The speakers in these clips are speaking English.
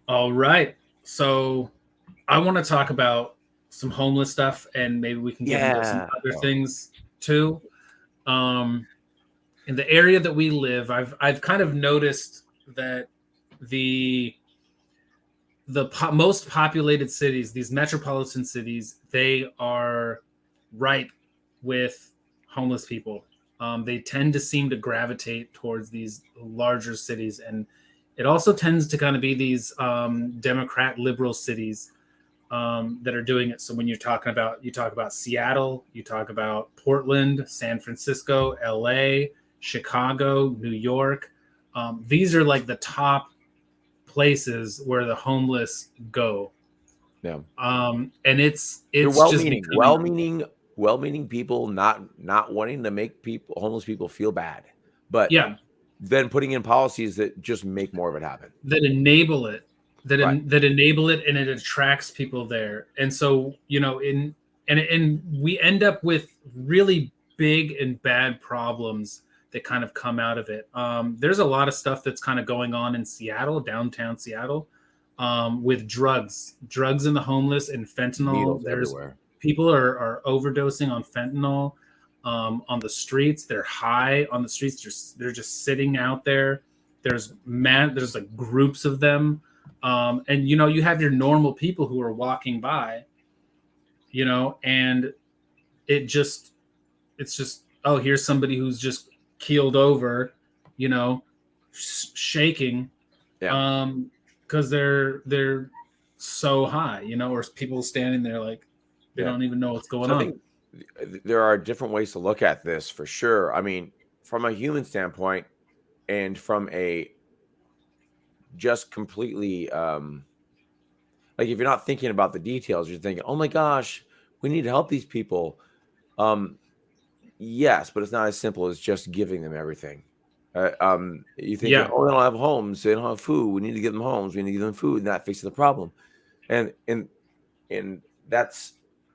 All right. So I want to talk about some homeless stuff, and maybe we can get into some Yeah. other things too. Um, in the area that we live, I've kind of noticed that the most populated cities, these metropolitan cities, they are ripe with homeless people. They tend to seem to gravitate towards these larger cities, and it also tends to kind of be these Democrat liberal cities that are doing it. So when you talk about Seattle, you talk about Portland, San Francisco, LA, Chicago, New York. These are like the top places where the homeless go. Yeah. And They're it's just well-meaning, becoming well-meaning people not wanting to make homeless people feel bad, but yeah, then putting in policies that just make more of it happen. that enable it, Right. that enable it, and it attracts people there. And so and we end up with really big and bad problems that kind of come out of it. There's a lot of stuff that's kind of going on in Seattle, downtown Seattle, with drugs in the homeless and fentanyl. Needles There's everywhere. people are overdosing on fentanyl on the streets. They're high on the streets. They're just sitting out there. There's like groups of them, and you have your normal people who are walking by, and it just it's just, oh, here's somebody who's just keeled over, you know, shaking, Yeah. um, because they're so high, or people standing there like they Yeah. don't even know what's going So I on. think there are different ways to look at this for sure. I mean, from a human standpoint and from a just completely like if you're not thinking about the details, you're thinking, "Oh my gosh, we need to help these people." Um yes, but it's not as simple as just giving them everything. You think, Yeah, "Oh, they don't have homes, they don't have food. We need to give them homes. We need to give them food, and that fixes the problem." And and and that's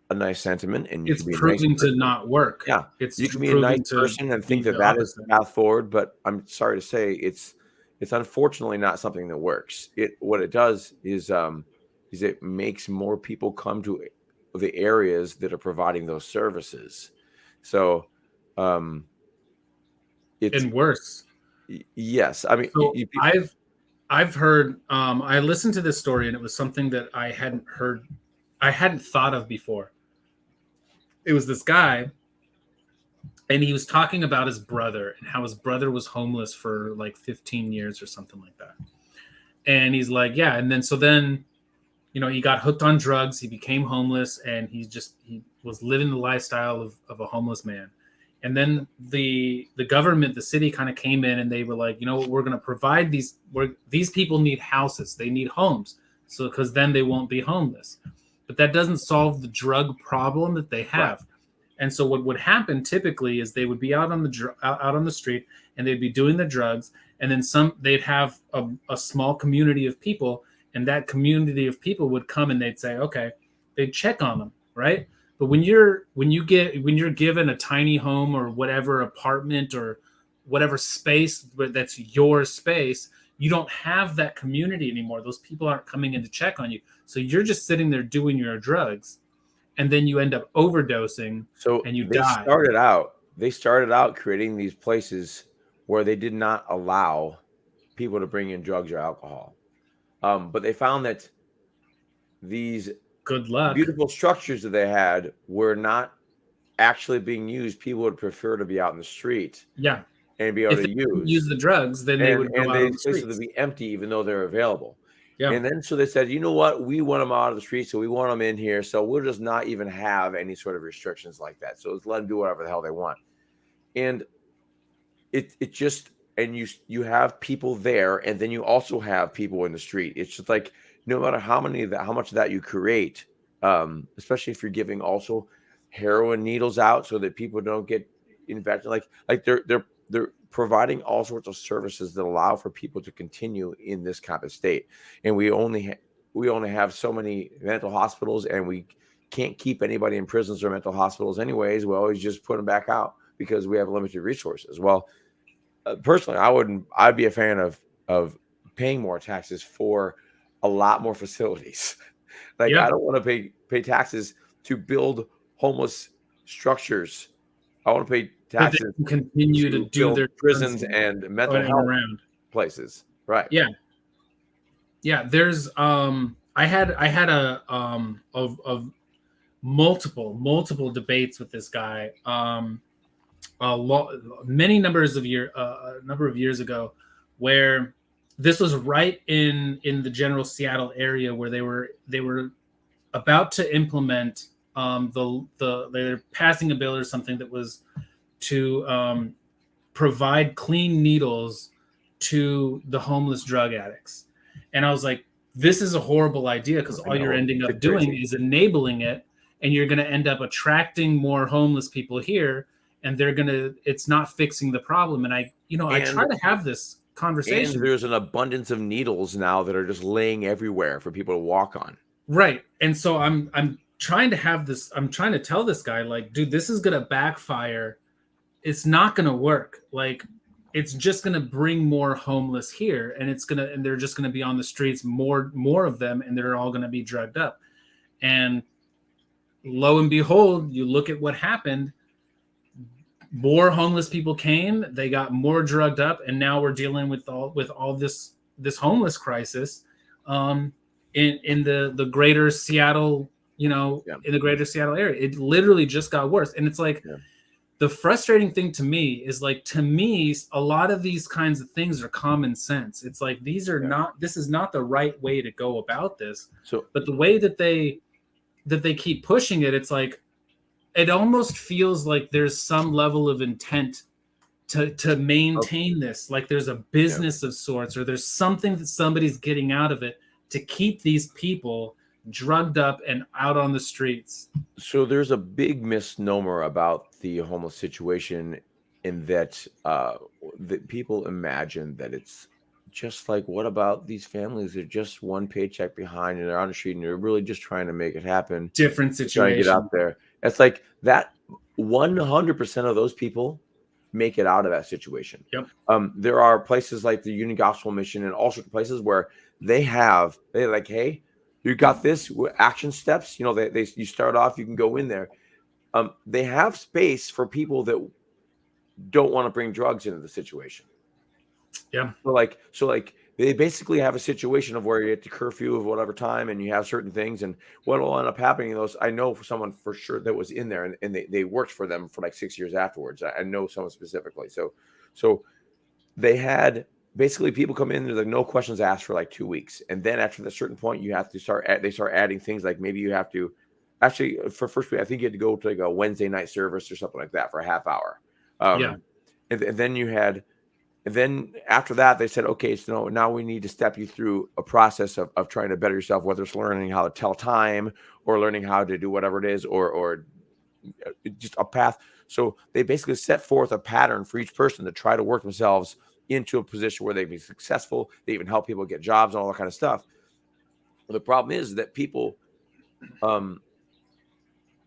a nice sentiment, and you it's can be a nice proving to person. not work. Yeah, It's you can be a nice proving to person and think be that the that is the opposite. path forward, but I'm sorry to say it's unfortunately not something that works. What it does is it makes more people come to the areas that are providing those services. So, um, it's And worse. yes, I mean, So I've heard, I listened to this story, and it was something that I hadn't thought of before. It was this guy, and he was talking about his brother and how his brother was homeless for like 15 years or something like that. And he's like, yeah, and then he got hooked on drugs, he became homeless, and he was living the lifestyle of a homeless man. And then the government, the city, kind of came in, and they were like, we're going to provide these people need houses, they need homes, so because then they won't be homeless. But that doesn't solve the drug problem that they right. have. And so what would happen typically is they would be out on the street, and they'd be doing the drugs, and then they'd have a small community of people, and that community of people would come, and they'd say, okay, they'd check on them, right? But when you're given a tiny home or whatever apartment or whatever space that's your space, you don't have that community anymore. Those people aren't coming in to check on you, so you're just sitting there doing your drugs, and then you end up overdosing So and you die. they started out creating these places where they did not allow people to bring in drugs or alcohol. But they found that these Good luck. beautiful structures that they had were not actually being used. People would prefer to be out in the street Yeah. and be able If to they didn't use use. the drugs, then they would go And out on the these places would streets. be empty even though they're available. Yeah. And then so they said, you know what? We want them out of the street, so we want them in here. So we'll just not even have any sort of restrictions like that. So let's let them do whatever the hell they want. And it just and you have people there, and then you also have people in the street. It's just like no matter how much of that you create, especially if you're giving also heroin needles out so that people don't get infected. Like they're providing all sorts of services that allow for people to continue in this kind of state. And we only have so many mental hospitals, and we can't keep anybody in prisons or mental hospitals anyways. We always just put them back out because we have limited resources. Well, personally, I'd be a fan of paying more taxes for a lot more facilities. Like, I Yeah. don't want to pay taxes to build homeless structures. I want to pay That they taxes can continue to to do build their prisons stunts and mental and health around. places. Right. Yeah. Yeah. There's I had of multiple debates with this guy many numbers of a number of years ago, where this was right in the general Seattle area, where they were about to implement they're passing a bill or something that was to provide clean needles to the homeless drug addicts. And I was like, this is a horrible idea, because I all you're know. ending It's up doing crazy. is enabling it, and you're going to end up attracting more homeless people here, and it's not fixing the problem. And I And try to have this and conversation. there's an abundance of needles now that are just laying everywhere for people to walk on. Right. And so I'm trying to have this, I'm trying to tell this guy, like, dude, this is going to backfire. It's not going to work. Like, it's just going to bring more homeless here, and they're just going to be on the streets, more of them, and they're all going to be drugged up. And lo and behold, you look at what happened. More homeless people came, they got more drugged up, and now we're dealing with all this homeless crisis um in the greater Seattle, Yeah. in the greater Seattle area. It literally just got worse. And it's like, Yeah. the frustrating thing to me is, like, to me, a lot of these kinds of things are common sense. It's like, Yeah. this is not the right way to go about this. So But the way that they keep pushing it, it's like, it almost feels like there's some level of intent to maintain this, like there's a yeah. business of sorts, or there's something that somebody's getting out of it to keep these people drugged up and out on the streets. So there's a big misnomer about the homeless situation, in that people imagine that it's just like, what about these families? They're just one paycheck behind and they're on the street and they're really just trying to make it happen. Different They're trying to get out situation. there. It's like that 100% of those people make it out of that situation. Yep. There are places like the Union Gospel Mission and all sorts of places where they're like, hey, you got this action steps. You start off, you can go in there. They have space for people that don't want to bring drugs into the situation. Yeah. So they basically have a situation of where you get the curfew of whatever time and you have certain things. And what will end up happening in those, I know for someone for sure that was in there, and they worked for them for like 6 years afterwards. I know someone specifically. So they had basically people come in, there's like no questions asked for like 2 weeks. And then after a certain point, they start adding things like, maybe you have to actually, for first week, I think you had to go to like a Wednesday night service or something like that for a half hour. Yeah. And then after that, they said, okay, so now we need to step you through a process of trying to better yourself, whether it's learning how to tell time or learning how to do whatever it is, or just a path. So they basically set forth a pattern for each person to try to work themselves into a position where they be successful. They even help people get jobs and all that kind of stuff. Well, the problem is that people,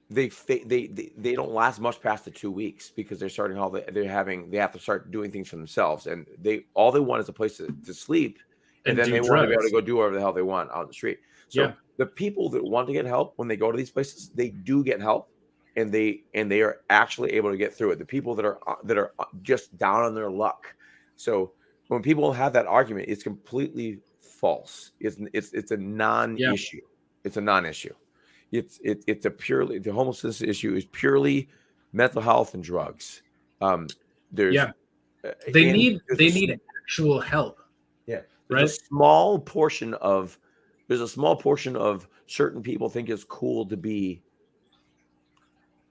they don't last much past the 2 weeks, because they're starting they have to start doing things for themselves, and all they want is a place to sleep, and And then do they want to be able to drugs. go do whatever the hell they want on the street. Yeah. So the people that want to get help, when they go to these places, they do get help, and they are actually able to get through it. The people that are just down on their luck. So when people have that argument, it's completely false. It's a Yeah. non-issue. It's a non-issue. It's a purely, the homelessness issue is purely mental health and drugs. There's Yeah. They and need they need actual help, yeah, there's a right? small portion of certain people think it's cool to be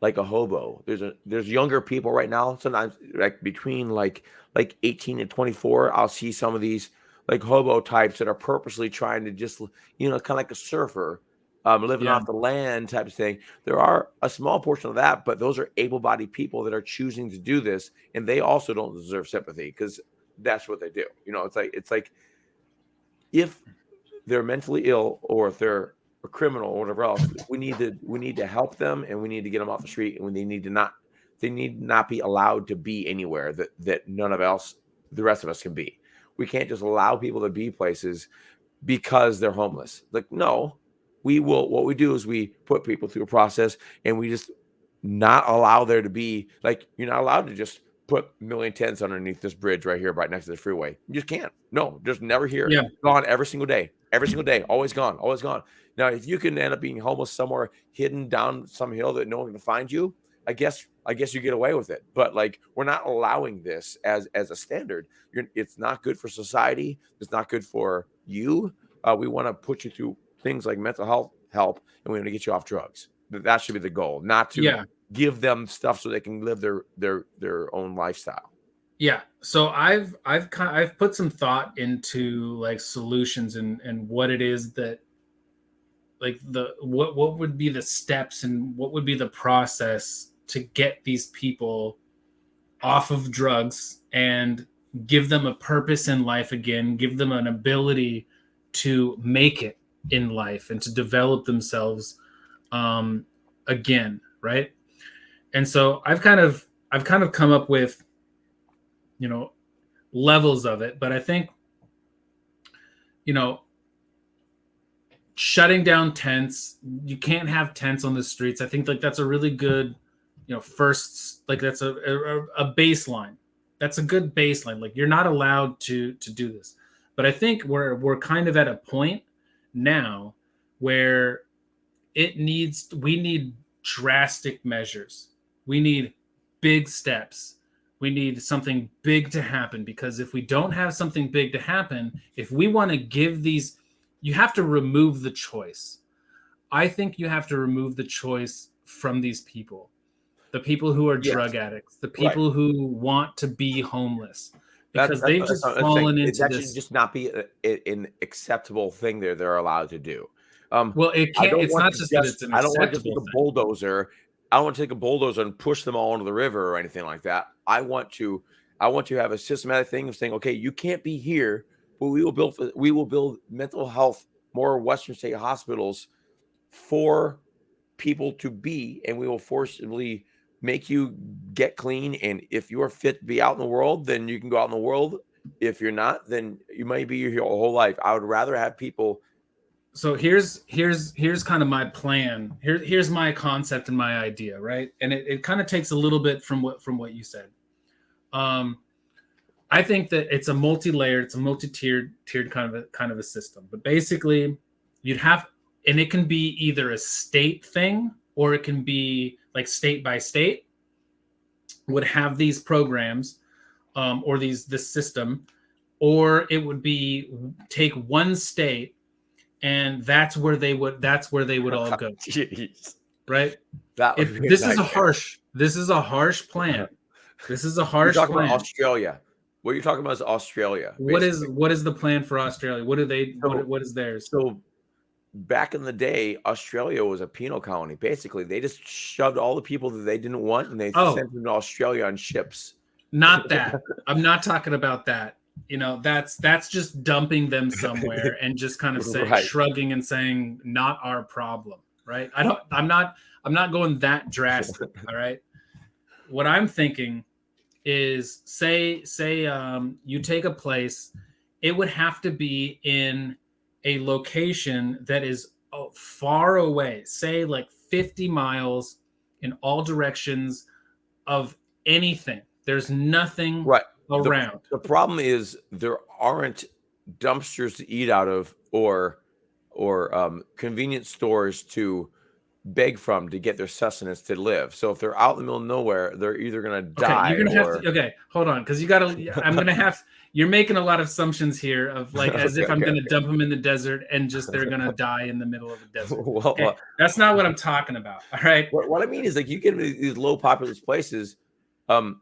like a hobo. There's younger people right now, sometimes like between like 18 and 24. I'll see some of these like hobo types that are purposely trying to just, kind of like a surfer, living Yeah. off the land type of thing. There are a small portion of that, but those are able-bodied people that are choosing to do this, and they also don't deserve sympathy, because that's what they do. It's like if they're mentally ill, or if they're a criminal or whatever else, we need to help them, and we need to get them off the street, and they need not be allowed to be anywhere that none of else, the rest of us, can be. We can't just allow people to be places because they're homeless. Like, no, what we do is we put people through a process, and we just not allow there to be, like, you're not allowed to just put a million tents underneath this bridge right here, right next to the freeway. You just can't. No, just never here. Yeah. Gone every single day, always gone, always gone. Now, if you can end up being homeless somewhere hidden down some hill that no one can find you, I guess you get away with it. But like, we're not allowing this as a standard. It's not good for society. It's not good for you. We want to put you through things like mental health help, and we want to get you off drugs. That should be the goal, not to Yeah. give them stuff so they can live their own lifestyle. Yeah. So I've put some thought into like solutions and what it is that like what would be the steps and what would be the process to get these people off of drugs and give them a purpose in life again, give them an ability to make it in life and to develop themselves again, right? And so I've kind of come up with, you know, levels of it, but I think, you know, shutting down tents, you can't have tents on the streets. I think like that's a really good, you know, first, like that's a baseline. That's a good baseline. Like you're not allowed to do this. But I think we're kind of at a point now where we need drastic measures. We need big steps. We need something big to happen, because if we don't have something big to happen, if we want to give these, you have to remove the choice. I think you have to remove the choice from these people. The people who are Yes, drug addicts, the right. people who want to be homeless, That, because that's they've that's just what I'm saying. fallen into That should this. just not be an acceptable thing they're allowed to do. Well, it I can't, don't it's want not to just that just it's an I don't want to just take acceptable a thing. bulldozer. I don't want to take a bulldozer and push them all into the river or anything like that. I want to have a systematic thing of saying, okay, you can't be here, but we will build mental health, more Western state hospitals for people to be, and we will forcibly make you get clean. And if you're fit to be out in the world, then you can go out in the world. If you're not, then you might be here your whole life. I would rather have people. So here's kind of my plan. Here's my concept and my idea, right? And it kind of takes a little bit from what you said. Um, I think that it's a multi-layered, it's a multi-tiered kind of a system. But basically, you'd have, and it can be either a state thing or it can be like state by state would have these programs, or this system, or it would be take one state and that's where they would all go, Jeez, right? that would be a This is nightmare. this is a harsh plan. This is a You're harsh talking about plan. Australia. What you're talking about is Australia, What is basically. the plan for Australia? So, What is theirs? so back in the day, Australia was a penal colony. Basically, they just shoved all the people that they didn't want, and they Oh, sent them to Australia on ships. not that. I'm not talking about that. You know, that's just dumping them somewhere and just kind of Right. shrugging and saying not our problem, right? I'm not going that drastic, all right? What I'm thinking is say you take a place, it would have to be in a location that is far away, say like 50 miles in all directions of anything. There's nothing Right. The around. the problem is there aren't dumpsters to eat out of, or convenience stores to beg from to get their sustenance to live. So if they're out in the middle of nowhere, they're either gonna Okay, you're die gonna have or to. Okay, hold on, because you gotta. I'm gonna have. You're making a lot of assumptions here of like as okay, if I'm okay, gonna okay. dump them in the desert and just they're gonna die in the middle of the desert. Well, Okay, that's not what I'm talking about. All right. what I mean is, like, you get into these low populous places, um,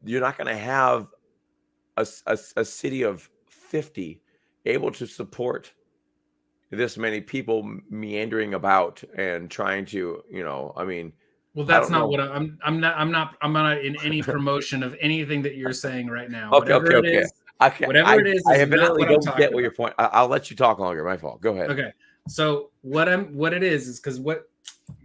you're not gonna have a city of 50 able to support this many people meandering about and trying to, I mean, Well, I that's don't not know. what I'm not in any promotion of anything that you're saying right now. Okay, okay, okay. Whatever it I is not evidently what I'm don't get talking what your about. point. I'll let you talk longer. My fault. Go ahead. Okay. So what it is because what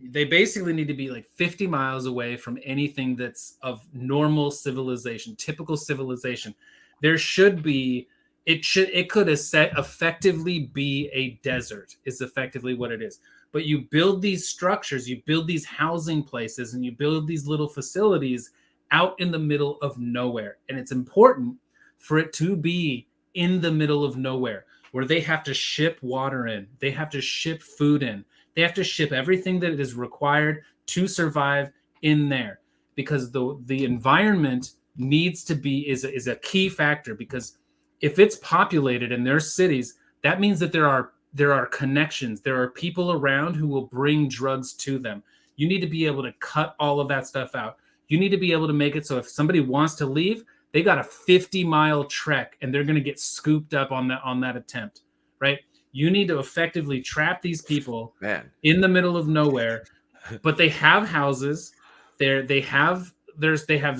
they basically need to be like 50 miles away from anything that's of normal civilization, typical civilization. There should be It could effectively be a desert is effectively what it is. But you build these structures, you build these housing places, and you build these little facilities out in the middle of nowhere. And it's important for it to be in the middle of nowhere where they have to ship water in, they have to ship food in, they have to ship everything that is required to survive in there, because the environment needs to be is a key factor. Because if it's populated in their cities, that means that there are connections, there are people around who will bring drugs to them. You need to be able to cut all of that stuff out. You need to be able to make it so if somebody wants to leave, they got a 50-mile trek and they're going to get scooped up on that attempt, right? You need to effectively trap these people in the middle of nowhere, but they have houses. They have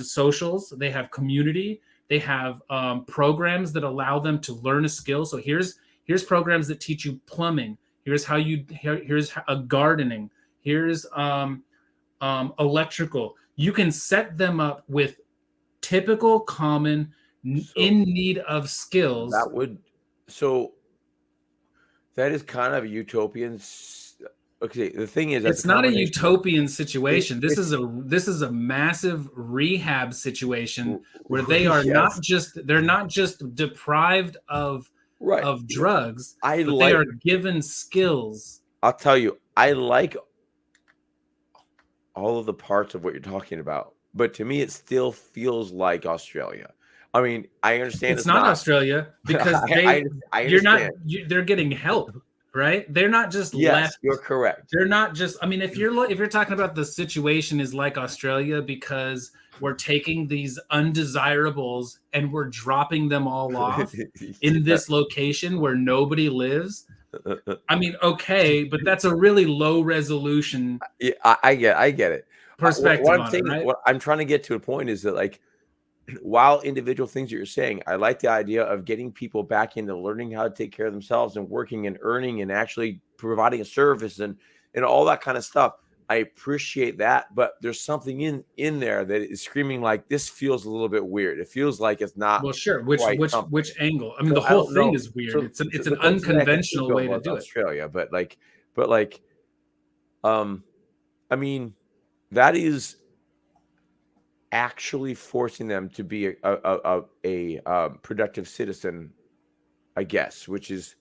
socials, they have community, they have programs that allow them to learn a skill. So here's programs that teach you plumbing. Here's a gardening. Here's electrical. You can set them up with typical, common, in need of skills. That is kind of a utopian. Okay, the thing is, it's not a utopian situation. This is a massive rehab situation where they are not just deprived of drugs, but they are given skills. I'll tell you, I like all of the parts of what you're talking about, but to me, it still feels like Australia. I mean, I understand it's not Australia because they're getting help, right? They're not just left. You're correct. They're not just. I mean, if you're talking about the situation is like Australia because we're taking these undesirables and we're dropping them all off in this location where nobody lives. I mean, okay, but that's a really low resolution. Yeah, I get it. Perspective what I'm trying to get to a point is that, like, while individual things that you're saying, I like the idea of getting people back into learning how to take care of themselves and working and earning and actually providing a service and all that kind of stuff. I appreciate that, but there's something in there that is screaming like, this feels a little bit weird. It feels like it's not. Well, sure. Which angle? I mean, the whole thing is weird. So, it's an unconventional way to do it. Australia, but I mean, that is actually forcing them to be a productive citizen, I guess, which is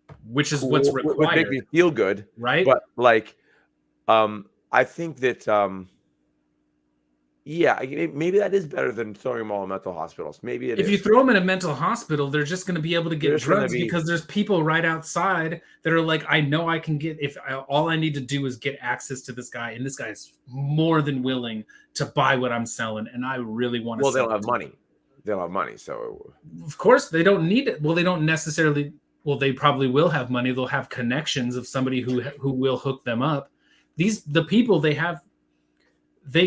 cool, what's required. Would make me feel good, right? But I think that maybe that is better than throwing them all in mental hospitals. Maybe if you throw them in a mental hospital, they're just going to be able to get drugs because there's people right outside that are like, I know I can get all I need to do is get access to this guy, and this guy is more than willing to buy what I'm selling, and I really want to. Well, they don't have money. They don't have money, so of course they don't need it. Well, they don't necessarily. Well, they probably will have money. They'll have connections of somebody who will hook them up. The people they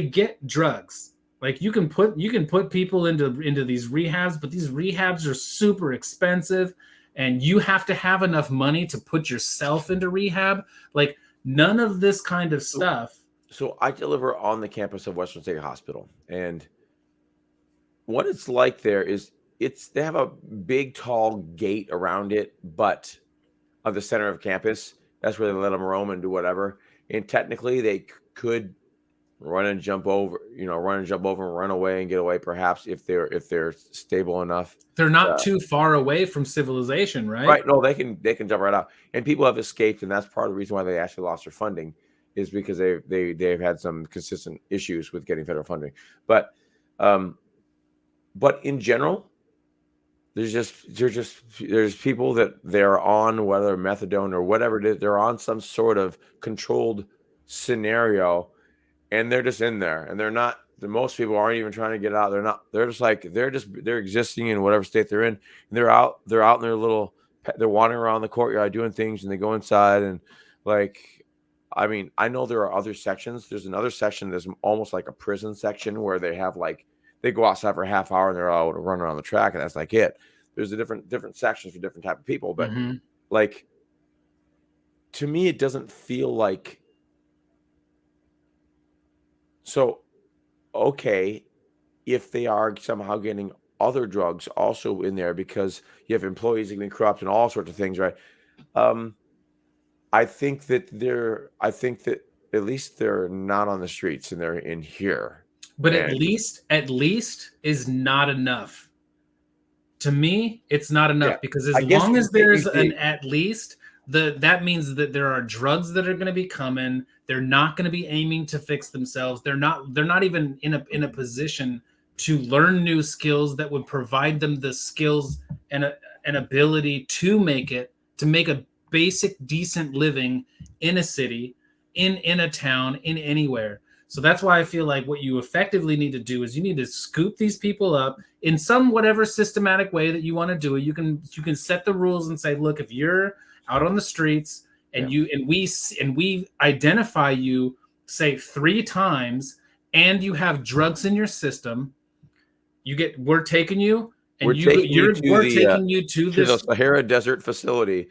get drugs. Like you can put people into these rehabs, but these rehabs are super expensive, and you have to have enough money to put yourself into rehab. Like none of this kind of stuff. So I deliver on the campus of Western State Hospital, and what it's like there is they have a big tall gate around it, but on the center of campus, that's where they let them roam and do whatever. And technically, they could run and jump over and run away and get away, perhaps if they're stable enough. They're not too far away from civilization, right? Right. No, they can jump right out. And people have escaped, and that's part of the reason why they actually lost their funding, is because they've had some consistent issues with getting federal funding. But in general, there's people that they're on, whether methadone or whatever it is, they're on some sort of controlled scenario, and they're just in there, and most people aren't even trying to get out. They're existing in whatever state they're in, and they're out in their little, they're wandering around the courtyard doing things, and they go inside, and I mean, I know there are other sections. There's another section that's almost like a prison section where they have they go outside for a half hour and they're out to run around the track, and that's like it. There's a different sections for different type of people, but to me, it doesn't feel like. So, okay, if they are somehow getting other drugs also in there because you have employees that can be corrupt and all sorts of things, right? Um, I think that at least they're not on the streets and they're in here. But And at least is not enough. To me, it's not yeah, enough, because as I guess long you as can take there's you an see, at least, that means that there are drugs that are going to be coming. They're not going to be aiming to fix themselves. They're not even in a position to learn new skills that would provide them the skills and an ability to make a basic decent living in a city, in a town, in anywhere. So that's why I feel like what you effectively need to do is you need to scoop these people up in some whatever systematic way that you want to do it. You can set the rules and say, look, if you're out on the streets yeah, and we identify you, say 3 times, and you have drugs in your system, we're taking you, we're and you taking you we're taking you to the Sahara Desert facility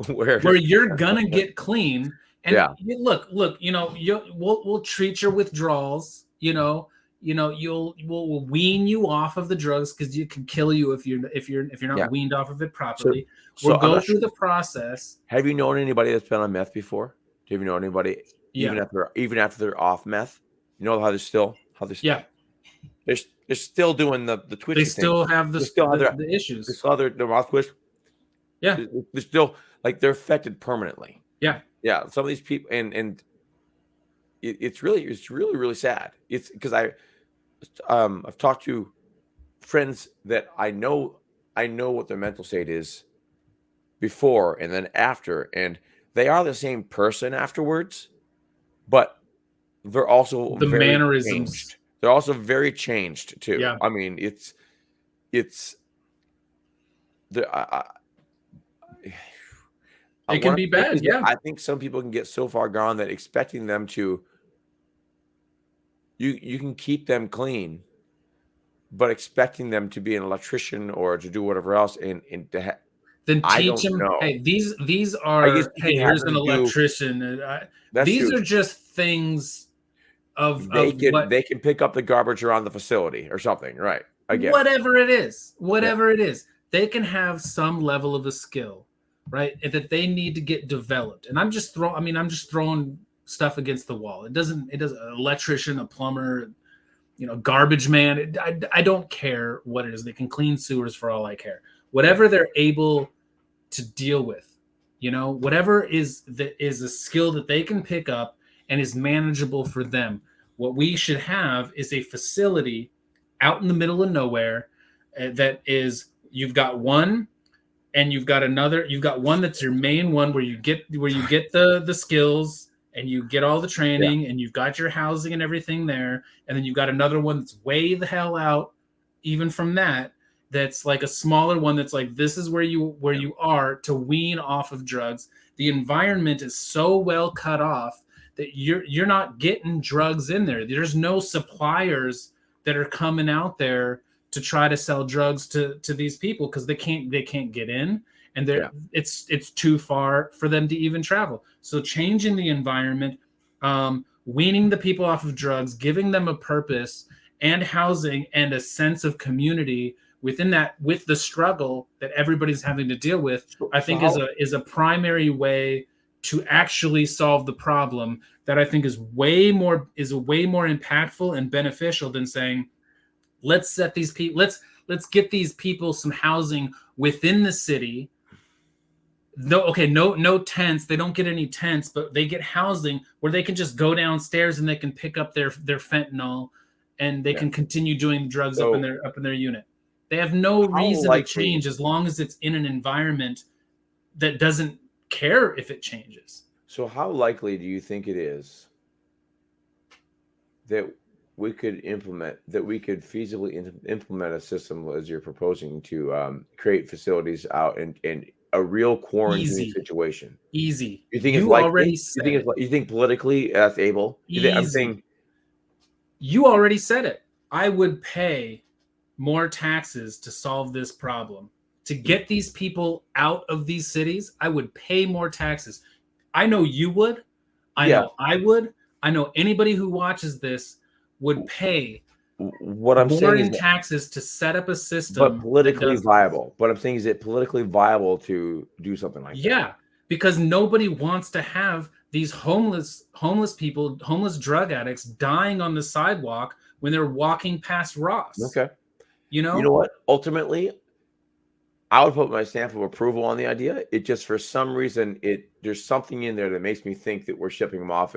where where you're gonna get clean. And yeah, look, we'll treat your withdrawals. We'll wean you off of the drugs, because you can kill you if you're yeah. not weaned off of it So properly. We'll so I'm go not through sure. the process. Have you known anybody that's been on meth before? Do you know anybody Yeah, even after they're off meth? You know how yeah. they're they're still doing the They twitchy thing. still have They still have the they issues. still have their mouth twitch. Yeah, They're still like they're affected permanently. yeah. Yeah, some of these people and it's really really sad. It's because I've talked to friends that I know what their mental state is before and then after, and they are the same person afterwards, but they're also The very mannerisms. changed. They're also very changed too. Yeah, I mean, it's the it what can I'm be saying bad. is that Yeah, I think some people can get so far gone that expecting them to you can keep them clean, but expecting them to be an electrician or to do whatever else and then I teach don't them. know. Hey, these I guess are. you Hey, can have here's an them do electrician. that's These true. are just things of what, They can pick up the garbage around the facility or something, right? I get it. whatever it is, Yeah, they can have some level of a skill, right? And that they need to get developed. And I'm just throwing stuff against the wall. It doesn't an electrician, a plumber, garbage man. I don't care what it is. They can clean sewers for all I care. yeah, Whatever they're able to deal with, whatever is a skill that they can pick up and is manageable for them. What we should have is a facility out in the middle of nowhere, that is, you've got one, and you've got one that's your main one, where you get the skills, and you get all the yeah, training, and you've got your housing and everything there. And then you've got another one that's way the hell out even from that, that's like a smaller one, that's like, this is where yeah, you are to wean off of drugs. The environment is so well cut off that you're not getting drugs in there. There's no suppliers that are coming out there to try to sell drugs to these people, because they can't get in, and yeah, it's too far for them to even travel. So changing the environment, weaning the people off of drugs, giving them a purpose and housing and a sense of community within that, with the struggle that everybody's having to deal with, I so think how is a primary way to actually solve the problem, that I think is way more impactful and beneficial than saying, let's set these people let's get these people some housing within the city. No, okay, no tents. They don't get any tents, but they get housing where they can just go downstairs and they can pick up their fentanyl, and they yeah. can continue doing drugs So up in their unit. They have no how reason to likely change, as long as it's in an environment that doesn't care if it changes. how likely do you think it is that we could feasibly implement a system as you're proposing to create facilities out in a real quarantine Easy, situation? easy. You think it's You already likely? said it. You think politically that's able? I'm Easy. saying, You already said it. I would pay more taxes to solve this problem. To get these people out of these cities, I would pay more taxes. I know you would. I yeah, know I would. I know anybody who watches this would pay what I'm more saying is in that, taxes to set up a but system that politically does this. viable. What I'm saying is it politically viable to do something like that. Yeah, because nobody wants to have these homeless people, homeless drug addicts dying on the sidewalk when they're walking past Ross. Okay. You You know know? what? Ultimately, I would put my stamp of approval on the idea. It just, for some reason, there's something in there that makes me think that we're shipping them off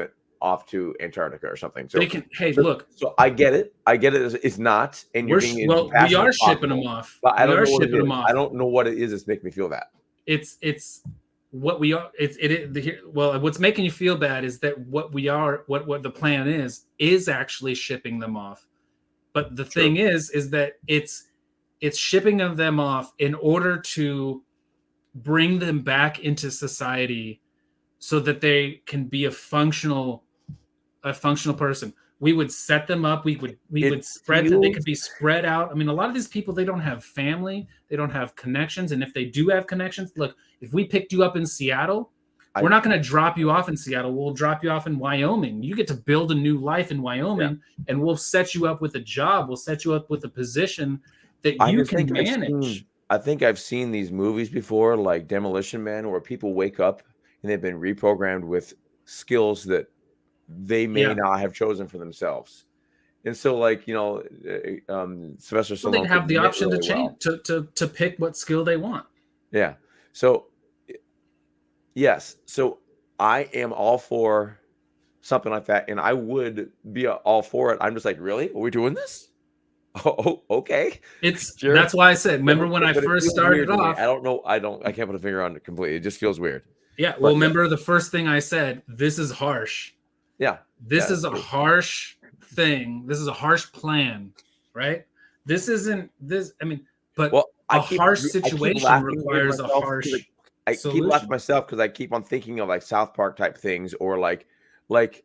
to Antarctica or something. They So can, hey, so look, so I get it. I get it. It's not, and you're being as we compassionate are as shipping them possible. off. But I We don't are know what it shipping them is. I off. don't know what it is that's making me feel that. It's what we are. Well, what's making you feel bad is that what we are, what the plan is actually shipping them off. But the True. thing is that it's shipping them off in order to bring them back into society so that they can be a functional person. We would set them up. We would It spread that they feels. could be spread out. I mean, a lot of these people, they don't have family, they don't have connections, and if they do have connections, look, if we picked you up in Seattle, we're not going to drop you off in Seattle. We'll drop you off in Wyoming. You get to build a new life in Wyoming, and we'll set you up with a job. We'll set you up with a position that I you just can think manage. I've seen these movies before, like Demolition Man, where people wake up and they've been reprogrammed with skills that they may Yeah. not have chosen for themselves. And so, like, Sylvester Well, they'd Stallone have could the knit option to really change well. to pick what skill they want. Yeah. So, yes. So I am all for something like that, and I would be all for it. I'm just like, really? Are we doing this? Oh, okay. Sure. That's why I said, remember when I But it first feels weird started to me. off? I don't know. I can't put a finger on it completely. It just feels weird. Yeah. But Well, yeah, remember the first thing I said, this is harsh. yeah, This that's is a true. harsh thing. This is a harsh plan, right? This isn't this. I mean, but Well, a harsh I keep situation laughing with requires a myself because harsh I keep laughing solution. myself because I keep on thinking of like South Park type things, or like like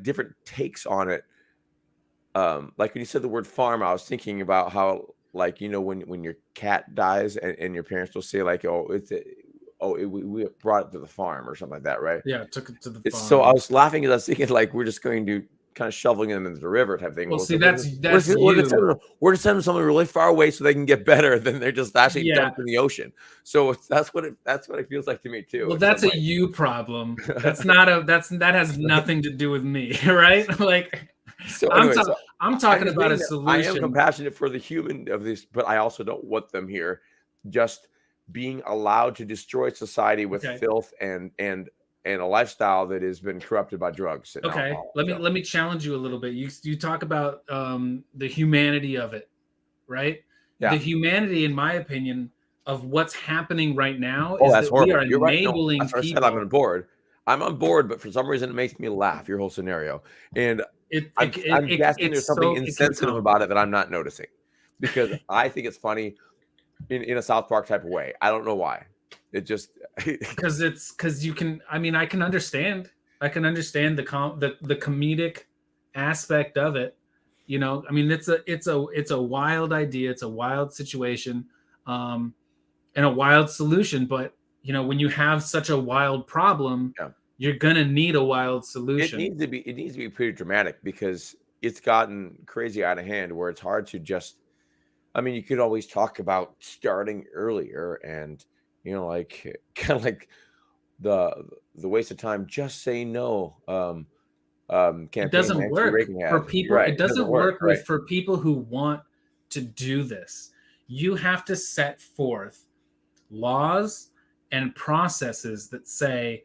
different takes on it. Like when you said the word farm, I was thinking about how, like, when your cat dies and your parents will say like, oh, we brought it to the farm or something like that, right? Yeah, took it to the It's so, farm. I was laughing because I was thinking like we're just going to kind of shoveling them into the river type thing. Well, Well, see, so that's we're gonna you. send them somewhere really far away so they can get better than they're just actually Yeah. dumped in the ocean. So that's what it feels like to me too. Well, It's, that's I'm a you problem. That's not a that has nothing to do with me, right? Like so I'm anyway, so I'm I'm talking just about a saying that I am solution. compassionate for the human of this, but I also don't want them here just being allowed to destroy society with Okay. filth and a lifestyle that has been corrupted by drugs and Okay. alcohol. Let me challenge you a little bit. You talk about the humanity of it, right? The Yeah. humanity, in my opinion, of what's happening right now Oh, is that's that we are horrible. You're right. No, enabling that's what I said. I'm people. on board. I'm on board, but for some reason it makes me laugh, your whole scenario. And I'm guessing there's something It can insensitive come about it that I'm not noticing, because I think it's funny in a South Park type of way. I don't know why. It just because you can. I mean, I can understand. I can understand the comedic aspect of it. You know, I mean, it's a wild idea. It's a wild situation. Um, and a wild solution. But when you have such a wild problem, yeah. you're gonna need a wild solution. It needs to be pretty dramatic because it's gotten crazy out of hand where it's hard to just, I mean, you could always talk about starting earlier and like kind of like the waste of time, just say no It campaign doesn't Nancy work Reagan for had. You're people. right. It It doesn't doesn't work. work Right. for people who want to do this. You have to set forth laws and processes that say,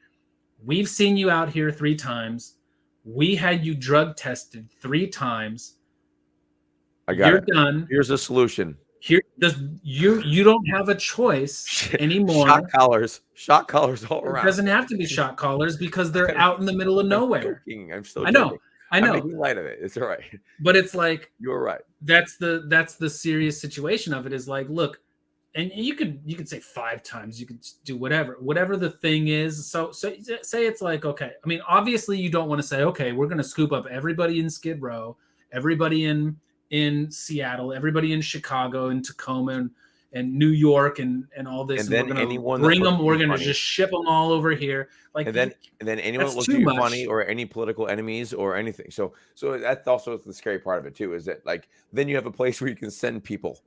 we've seen you out here 3 times. We had you drug tested 3 times. I got You're it. done. Here's the solution. Here does you don't have a choice anymore. Shock collars all It around. doesn't have to be shot callers because they're out in the middle of I'm nowhere. joking. I'm still I joking. know. I I'm know. making light of it. It's all right. But it's like You're right. that's the serious situation of it is like, look, and you could say 5 times, you could do whatever the thing is. So say it's like, okay, I mean, obviously you don't want to say, okay, we're going to scoop up everybody in Skid Row, everybody in Seattle, everybody in Chicago and Tacoma New York and all this, And and we're then going to anyone that bring looks them. at We're you going to funny, just ship them all over here. Like, and then anyone that's that looks too at you much. funny, or any political enemies or anything. So that's also the scary part of it too, is that like then you have a place where you can send people.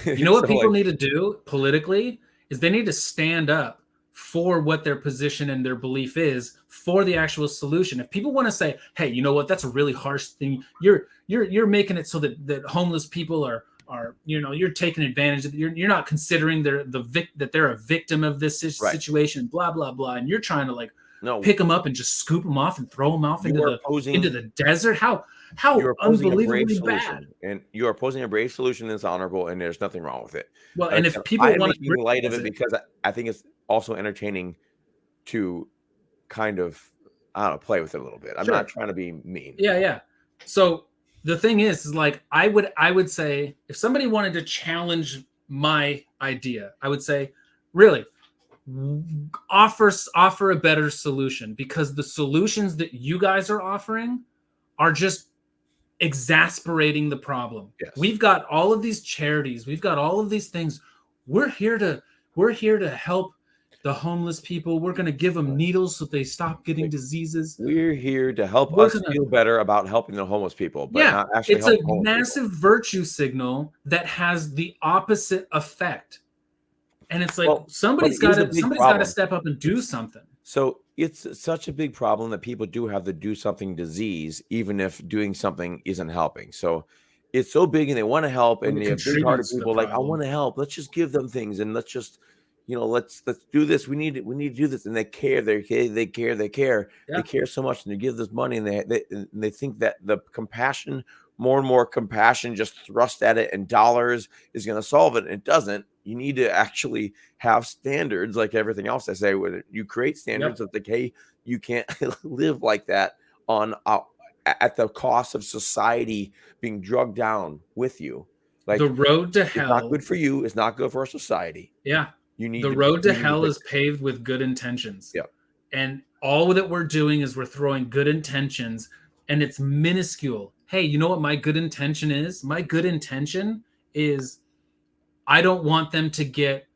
You know what So people like, need to do politically is they need to stand up for what their position and their belief is for the actual solution. If people want to say, "Hey, you know what? That's a really harsh thing. You're making it so that homeless people are you're taking advantage of, you're not considering that they're a victim of this right. situation, blah blah blah, and you're trying to like No, pick them up and just scoop them off and throw them off you are into opposing the desert. How you're opposing a brave unbelievably bad. solution, and you're opposing a brave solution that's honorable, and there's nothing wrong with it. Well, Like and I if said, I people am want to making light of criticize it it, because I think it's also entertaining to kind of, I don't know, play with it a little bit. I'm not sure. trying to be mean. Yeah. So the thing is like I would say if somebody wanted to challenge my idea, I would say, really, offer a better solution, because the solutions that you guys are offering are just exasperating the problem. Yes. We've got all of these charities, we've got all of these things. We're here to help the homeless people. We're going to give them needles so they stop getting Like, diseases. we're here to help We're us going to feel better about helping the homeless people, but Yeah, not actually it's a helping homeless people. massive virtue signal that has the opposite effect. And it's like Well, but it is a big somebody's got to problem. step up and do something. So it's such a big problem that people do have the do something disease, even if doing something isn't helping. So it's so big and they want to help, Well, and it you have big hearted contributes to the people like, I want problem. to help. Let's just give them things, and let's just, let's do this. We need to do this. And they care. They Yeah. care so much, and they give this money, and they think that the compassion, more and more compassion just thrust at it and dollars is going to solve it. And it doesn't. You need to actually have standards like everything else. I say, when you create standards Yep. of like, hey, you can't live like that on at the cost of society being drugged down with you. The Like, road to it's not hell. good for you. It's not good for our society. Yeah. You need The to road to you need to hell fix is it. paved with good intentions. Yeah. And all that we're doing is we're throwing good intentions, and it's minuscule. Hey, you know what my good intention is? My good intention is I don't want them to get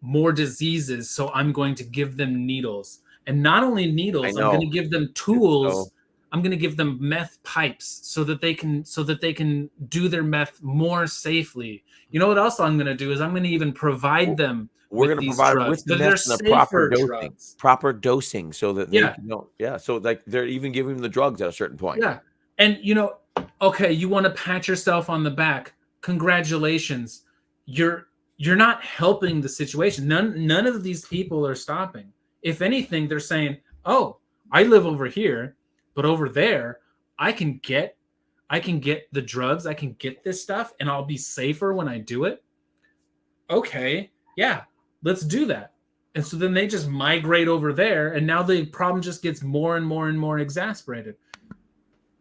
more diseases, so I'm going to give them needles. And not only I needles, I'm going know. to give them It's so tools. I'm going to give them meth pipes so that they can do their meth more safely. You know what else I'm going to do is I'm going to even provide them we're with going to these provide them drugs, with the but they're meth and the proper safer dosing, drugs. so that they Yeah, can know. Yeah. So like they're even giving them the drugs at a certain point. yeah. And okay, you want to pat yourself on the back. Congratulations. You're you're not helping the situation. None of these people are stopping. If anything, they're saying, "Oh, I live over here, but over there, I can get the drugs, I can get this stuff, and I'll be safer when I do it." Okay, yeah, let's do that. And so then they just migrate over there, and now the problem just gets more and more and more exasperated.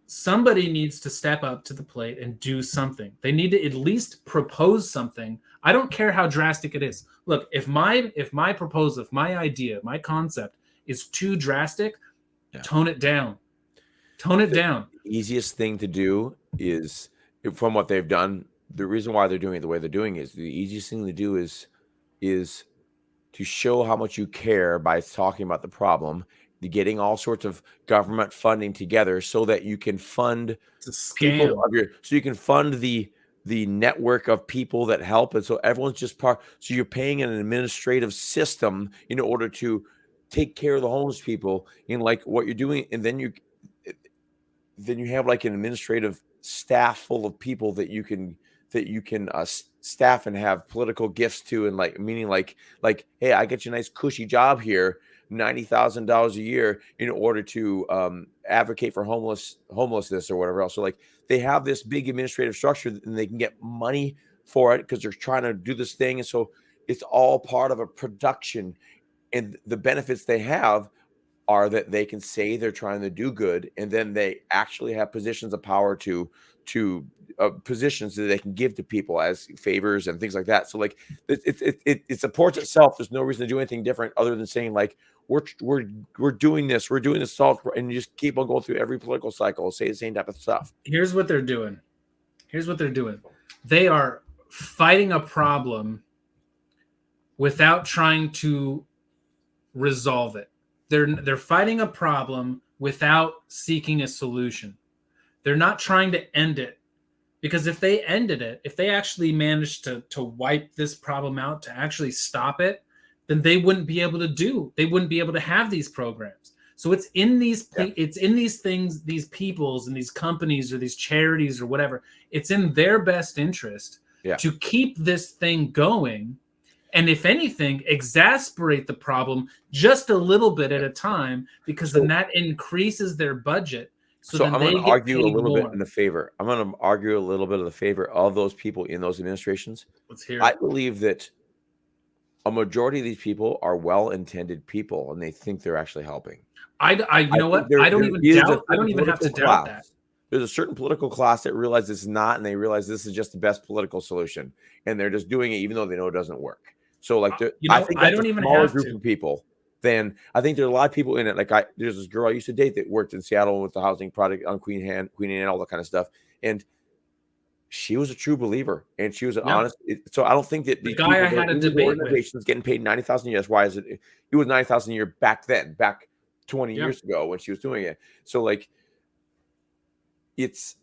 Somebody needs to step up to the plate and do something. They need to at least propose something. I don't care how drastic it is. Look, if my proposal, if my idea, my concept is too drastic, Yeah. tone it down. Tone it down. The easiest thing to do is, from what they've done, the reason why they're doing it the way they're doing it is the easiest thing to do is to show how much you care by talking about the problem, getting all sorts of government funding together so that you can fund It's a people scam. of your, so you can fund the network of people that help, and so everyone's just part, so you're paying an administrative system in order to take care of the homeless people in like what you're doing, and then you have like an administrative staff full of people that you can staff and have political gifts to, and like meaning like hey, I get you a nice cushy job here, $90,000 a year, in order to advocate for homelessness or whatever else. So like they have this big administrative structure, and they can get money for it because they're trying to do this thing, and so it's all part of a production, and the benefits they have are that they can say they're trying to do good, and then they actually have positions of power to positions that they can give to people as favors and things like that. So like it supports itself. There's no reason to do anything different other than saying like we're doing this, salt, and you just keep on going through every political cycle, say the same type of stuff. Here's what they're doing. Here's what they're doing. They are fighting a problem without trying to resolve it. They're fighting a problem without seeking a solution. They're not trying to end it, because if they ended it, if they actually managed to wipe this problem out, to actually stop it, then they wouldn't be able to have these programs. So it's in these things, these peoples and these companies or these charities or whatever. It's in their best interest to keep this thing going, and if anything, exasperate the problem just a little bit at a time, because then that increases their budget. So then I'm going they to get argue a paid little bit more. in the favor. I'm going to argue a little bit of the favor of those people in those administrations. Let's hear I it. believe that a majority of these people are well-intended people, and they think they're actually helping. You know what? I don't even have to doubt that. There's a certain political class that realizes it's not, and they realize this is just the best political solution, and they're just doing it even though they know it doesn't work. So, like, I think that's a smaller group of people. Then I think there's a lot of people in it. Like, there's this girl I used to date that worked in Seattle with the housing project on Queen Anne, all that kind of stuff, and she was a true believer, and she was an honest. So I don't think that the guy I had a debate with getting paid $90,000 a year. Why is it? It was $90,000 a year back then, back 20 years ago when she was doing it. So, like, it's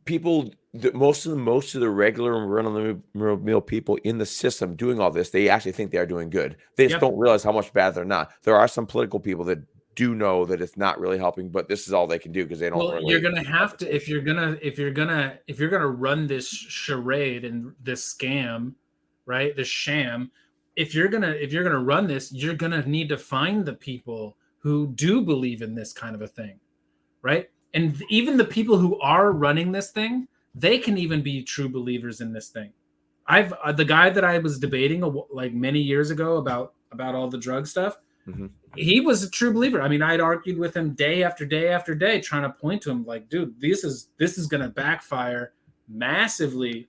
people. Most of the regular and run-of-the-mill people in the system doing all this, they actually think they are doing good. They just don't realize how much bad they're not. There are some political people that do know that it's not really helping, but this is all they can do because they don't. Well, you're gonna have to if you're gonna run this charade and this scam, right? This sham. If you're gonna run this, you're gonna need to find the people who do believe in this kind of a thing, right? And even the people who are running this thing, they can even be true believers in this thing. The guy that I was debating like many years ago about all the drug stuff. Mm-hmm. He was a true believer. I mean, I'd argued with him day after day after day, trying to point to him like, dude, this is going to backfire massively.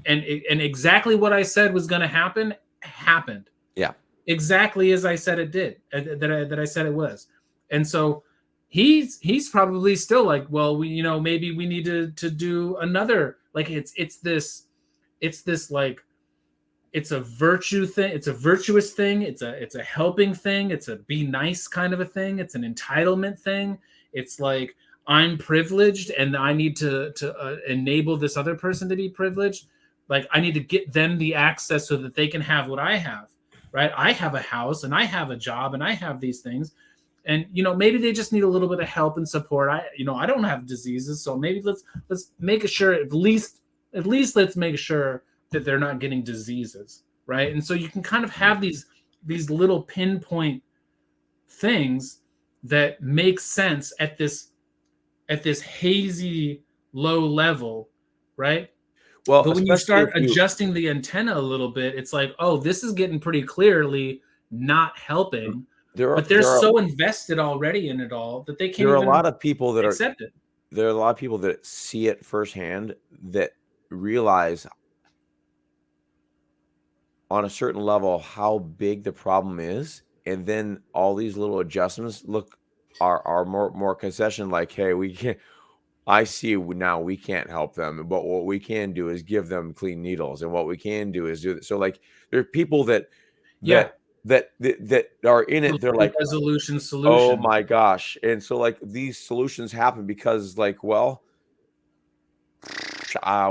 And exactly what I said was going to happen happened. Yeah. Exactly as I said it did, that I said it was. And so he's probably still like, well, maybe we need to do another, like, it's this like, it's a virtue thing. It's a virtuous thing. It's a helping thing. It's a be nice kind of a thing. It's an entitlement thing. It's like, I'm privileged and I need to enable this other person to be privileged. Like, I need to get them the access so that they can have what I have, right? I have a house and I have a job and I have these things. And, maybe they just need a little bit of help and support. I don't have diseases. So maybe let's make sure, at least let's make sure that they're not getting diseases, right? And so you can kind of have these little pinpoint things that make sense at this hazy low level, right? Well, but when you start adjusting the antenna a little bit, it's like, oh, this is getting pretty clearly not helping. But they're so invested already in it all that they can't. There are a lot of people that accept it. There are a lot of people that see it firsthand, that realize on a certain level how big the problem is, and then all these little adjustments are more concession, like, hey, we can't, I see now we can't help them, but what we can do is give them clean needles, and what we can do is do that. So, like, there are people that are in it, they're like, solution. Oh my gosh. And so, like, these solutions happen because, like, well,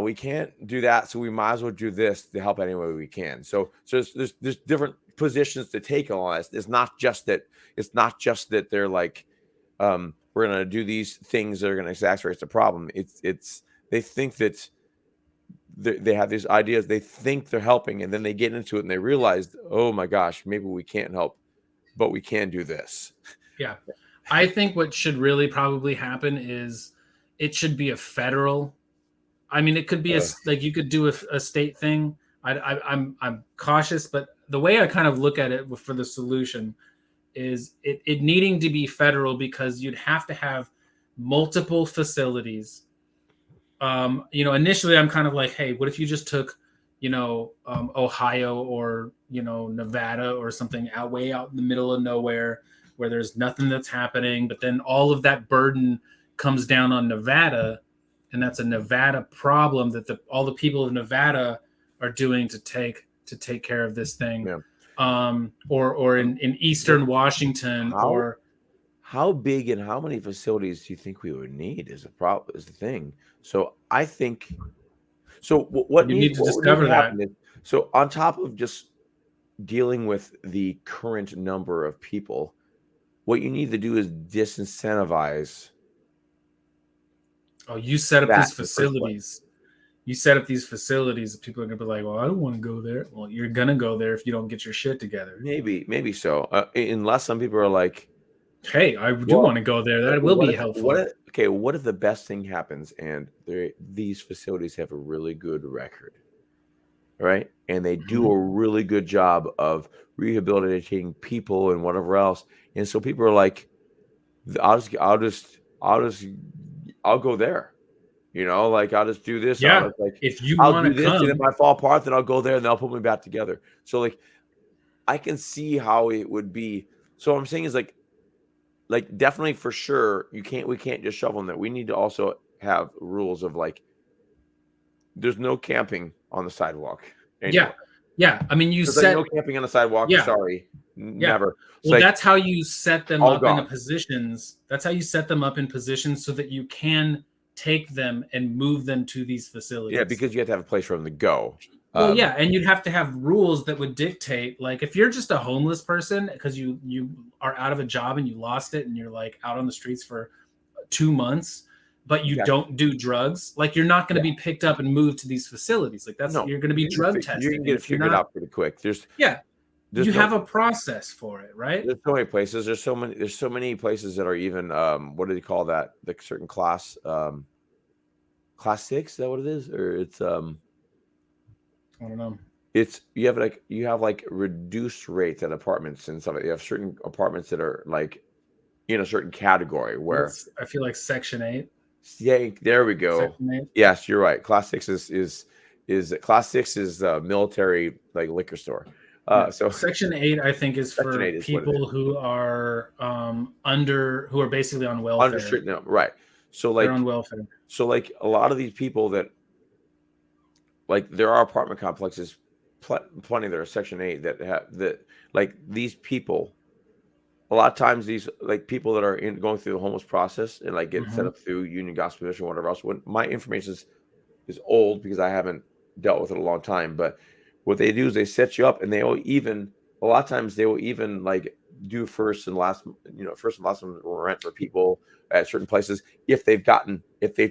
we can't do that, so we might as well do this to help any way we can. So there's different positions to take on this. It's not just that they're like, we're gonna do these things that are gonna exacerbate the problem. It's they think that they have these ideas, they think they're helping, and then they get into it and they realize, oh my gosh, maybe we can't help, but we can do this. Yeah. I think what should really probably happen is it should be a federal. I mean, it could be like you could do a state thing. I'm cautious, but the way I kind of look at it for the solution is it needing to be federal, because you'd have to have multiple facilities. Initially I'm kind of like, hey, what if you just took, Ohio or, Nevada or something way out in the middle of nowhere where there's nothing that's happening, but then all of that burden comes down on Nevada, and that's a Nevada problem that all the people of Nevada are doing to take care of this thing. Yeah. Or in But Eastern Washington, how or how big and how many facilities do you think we would need is the problem, is the thing. So I think so you need to what would need discover to that. happen is, so on top of just dealing with the current number of people, what you need to do is disincentivize Oh, you set up that these in the first place. facilities. You set up these facilities. People are gonna be like, "Well, I don't want to go there." Well, you're gonna go there if you don't get your shit together. Maybe so. Unless some people are like, Hey, I do well, want to go there. okay, That will be helpful. what if the best thing happens and these facilities have a really good record, right? And they do Mhm. a really good job of rehabilitating people and whatever else. And so people are like, I'll go there. Like I'll just do this. Yeah, if you I'll want do to this, and if come, I fall apart, then I'll go there and they'll put me back together. So like I can see how it would be. So what I'm saying is like definitely for sure we can't just shovel them there. We need to also have rules of like there's no camping on the sidewalk yeah, anywhere. yeah. I mean, you There's like no set, camping on the sidewalk. yeah, Sorry, yeah. never. It's Well, like that's how you set them all up into gone. positions. That's how you set them up in positions so that you can take them and move them to these Yeah, facilities. because you have to have a place for them to go. Well, yeah, and you'd have to have rules that would dictate, like, if you're just a homeless person because you are out of a job and you lost it and you're like out on the streets for 2 months, but you Gotcha. don't do drugs, like you're not going to Yeah. be picked up and moved to these facilities. Like that's, No, you're going to be drug you tested, can and get it if you're figured not, out pretty quick. yeah, There's you no have a process for it, right? there's so many places. There's so many places that are even what do they call that? Like certain class 6, is that what it is? Or I don't know. it's you have like reduced rates at apartments and stuff. You have certain apartments that are like in a certain category where I feel like Section 8. yeah, there we go. Section 8. Yes, you're right. Class 6 is class 6 is military like liquor store. Yeah. So Section 8, I think, is Section for 8 is what it is. people who are who are basically on welfare. Understood. No, right. So They're on like welfare. a lot of these people that like there are apartment complexes plenty that are Section 8 that have that like these people a lot of times these like people that are going through the homeless process and like get set Hmm. up through union gospel mission or whatever else. When my information is old because I haven't dealt with it a long time, but what they do is they set you up and they will even a lot of times they will even like do first and last rent for people at certain places if they've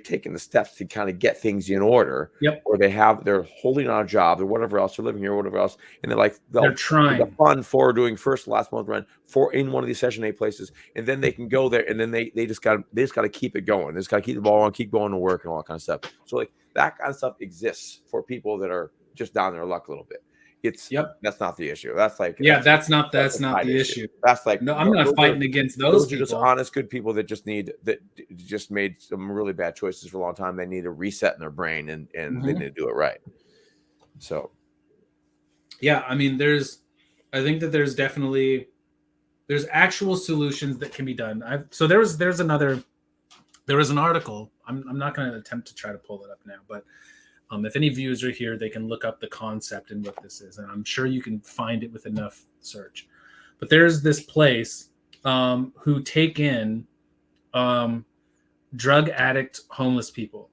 taken the steps to kind of get things in order, Yep. or they're holding on a job or whatever else, they're living here or whatever else, and They're there's a trying. fund for doing first and last month rent for in one of these Section 8 places, and then they can go there and then they just got to keep it going. They just got to keep the ball on, keep going to work and all that kind of stuff. So like that kind of stuff exists for people that are just down their luck a little bit. Yep. That's not the issue. That's like Yeah, that's that's a not side the issue. issue. That's like No, I'm not fighting against those those are just people. honest, good people that just made some really bad choices for a long time. They need a reset in their brain and they Mhm. need to do it right. So Yeah, I mean, I think that there's actual solutions that can be done. So there's there was an article. I'm not going to attempt to try to pull it up now, but if any viewers are here, they can look up the concept and what this is, and I'm sure you can find it with enough search. But there's this place who take in um, drug addict homeless people,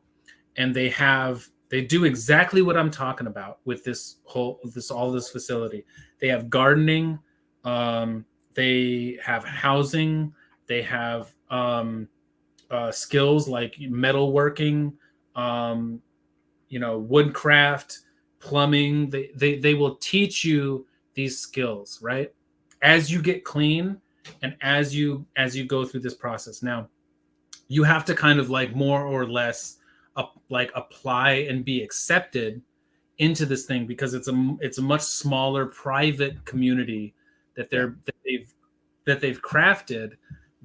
and they do exactly what I'm talking about with this facility. They have gardening, they have housing, they have skills like metalworking, um, woodcraft, plumbing. They will teach you these skills, right? As you get clean and as you go through this process. Now, you have to kind of like more or less like apply and be accepted into this thing because it's a much smaller private community that yeah, they've crafted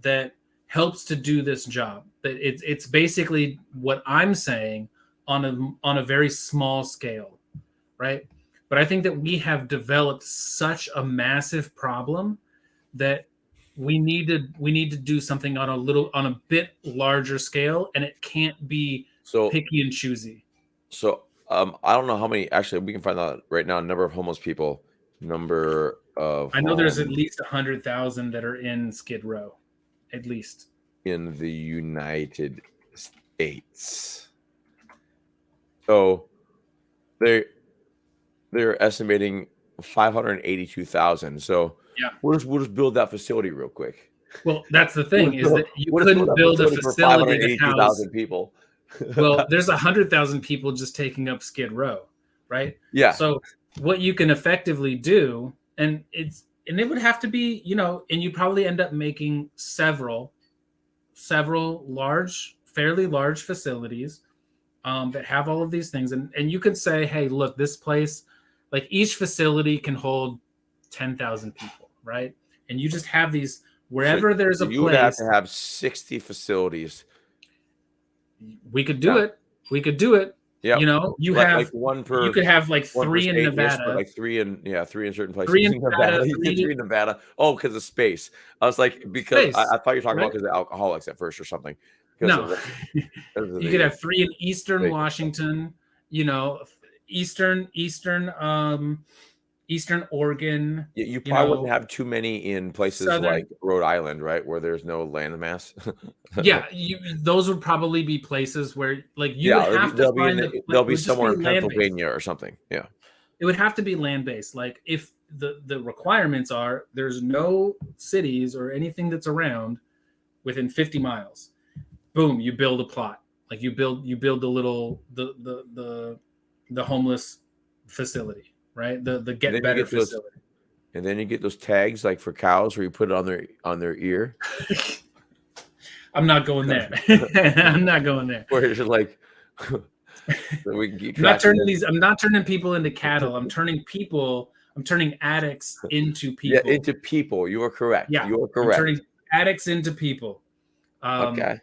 that helps to do this job. That it's basically what I'm saying on a very small scale, right? But I think that we have developed such a massive problem that we need to do something on a bit larger scale, and it can't be So picky and choosy. so I don't know how many. Actually, we can find out right now. Number of homeless people. Number of I know there's at homes least 100,000 that are in Skid Row, at least. in the United States. So they they're estimating 582,000. So Yeah. we'll just build that facility real quick. Well, that's the We'll thing, just is build, that you we'll just build couldn't that build a facility for facility to house. 582,000 people. Well, there's 100,000 people just taking up Skid Row, right? Yeah. So what you can effectively do, and it would have to be, and you probably end up making several large, fairly large facilities that have all of these things, and you could say, hey, look, this place, like each facility can hold 10,000 people, right? And you just have these So wherever there's a you would have place. to have 60 facilities. We could do Yeah. it. We could do it. Yep. You Like have one you per could have like one per 3 in state-ish, but Nevada, like three in certain places. 3 in In Nevada, Nevada. You said 3 three in Nevada. Oh, because of space. I was like, because space, I thought you were talking about right? because of alcoholics at first or something. Because No, of you could the have 3 in Eastern space. Washington, you know, Eastern Oregon, You probably wouldn't have too many in places Southern. like Rhode Island, right, where there's no landmass. Yeah, those would probably be places where, like, you would Yeah, have to they'll be in find the, it they'll be would just somewhere be in land based. Pennsylvania or something. Yeah. It would have to be land based. Like, if the requirements are there's no cities or anything that's around within 50 miles, boom, you build a plot. Like, you build the little the homeless facility, right? The And get then you better get those facility. and then you get those tags like for cows where you put it on their ear. I'm not going there. I'm not going there. Where it's just like so we can keep I'm not tracking turning them. I'm not turning people into cattle. I'm turning addicts into Yeah, people. into people. You are correct. Yeah. You are I'm correct. turning addicts into people. Okay.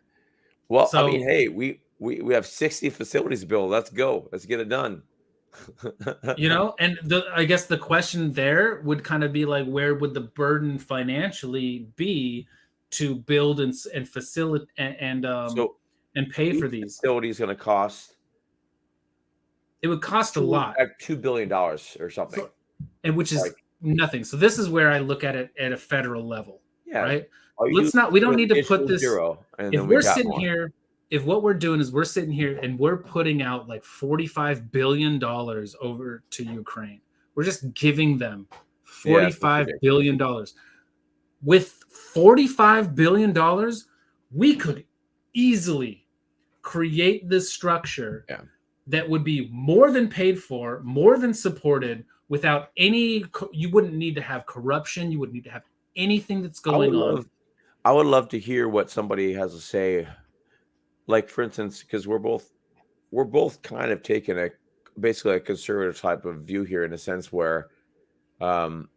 Well, I mean, So, hey, we have 60 facilities to build. Let's go. Let's get it done. and I guess the question there would kind of be like, where would the burden financially be to build and facilitate So and pay for each these? facility is going to cost It would cost a lot. $2 billion or something. So, and which is Like, nothing. So this is where I look at it at a federal level, yeah, right? all you do We don't is need to put initial this. zero, and If then we we're got sitting more. here, if what we're doing is we're sitting here and we're putting out like $45 billion over to Ukraine, we're just giving them Yeah, that's $45 ridiculous. billion. With $45 billion, we could easily create this structure that would be more than paid for, more than supported, without any. You wouldn't need to have corruption. You wouldn't need to have anything that's going on. I would love to hear what somebody has to say. Like, for instance, because we're both kind of taking basically a conservative type of view here, in a sense where in